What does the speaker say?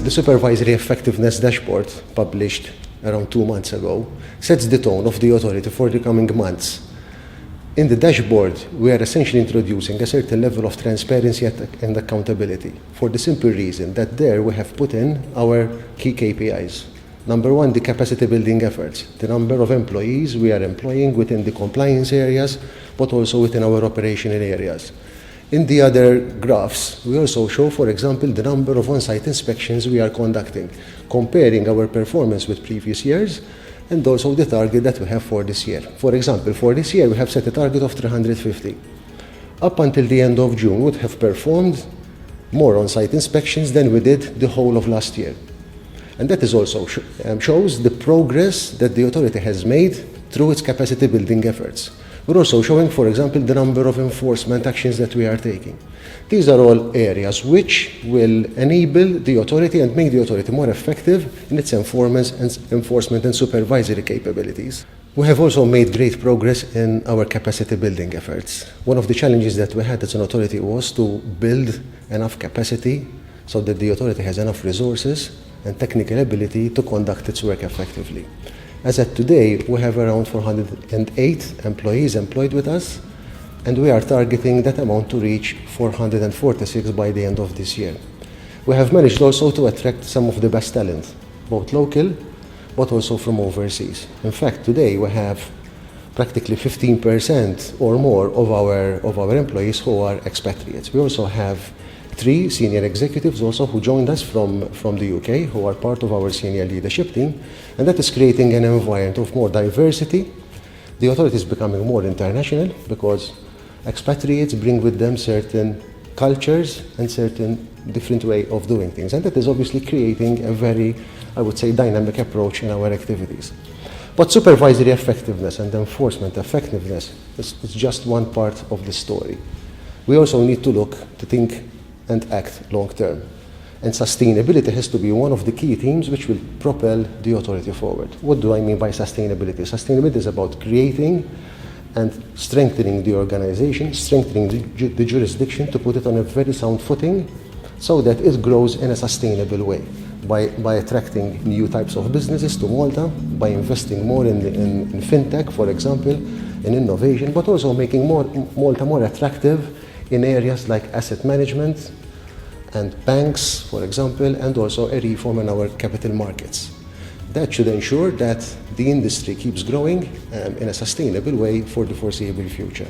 The Supervisory Effectiveness Dashboard, published around 2 months ago, sets the tone of the authority for the coming months. In the dashboard, we are essentially introducing a certain level of transparency and accountability for the simple reason that there we have put in our key KPIs. Number one, the capacity building efforts, the number of employees we are employing within the compliance areas, but also within our operational areas. In the other graphs, we also show, for example, the number of on-site inspections we are conducting, comparing our performance with previous years, and also the target that we have for this year. For example, for this year, we have set a target of 350. Up until the end of June, we would have performed more on-site inspections than we did the whole of last year. And that is also shows the progress that the authority has made through its capacity building efforts. We're also showing, for example, the number of enforcement actions that we are taking. These are all areas which will enable the authority and make the authority more effective in its enforcement and supervisory capabilities. We have also made great progress in our capacity building efforts. One of the challenges that we had as an authority was to build enough capacity so that the authority has enough resources and technical ability to conduct its work effectively. As at today, we have around 408 employees employed with us, and we are targeting that amount to reach 446 by the end of this year. We have managed also to attract some of the best talent, both local, but also from overseas. In fact, today we have practically 15% or more of our employees who are expatriates. We also have 3 senior executives also who joined us from the UK, who are part of our senior leadership team, and that is creating an environment of more diversity. The authority is becoming more international because expatriates bring with them certain cultures and certain different way of doing things, and that is obviously creating a very, I would say, dynamic approach in our activities. But supervisory effectiveness and enforcement effectiveness is just one part of the story. We also need to think and act long term. And sustainability has to be one of the key themes which will propel the authority forward. What do I mean by sustainability? Sustainability is about creating and strengthening the organization, strengthening the jurisdiction to put it on a very sound footing so that it grows in a sustainable way. By attracting new types of businesses to Malta, by investing more in fintech, for example, in innovation, but also making Malta more attractive in areas like asset management and banks, for example, and also a reform in our capital markets. That should ensure that the industry keeps growing in a sustainable way for the foreseeable future.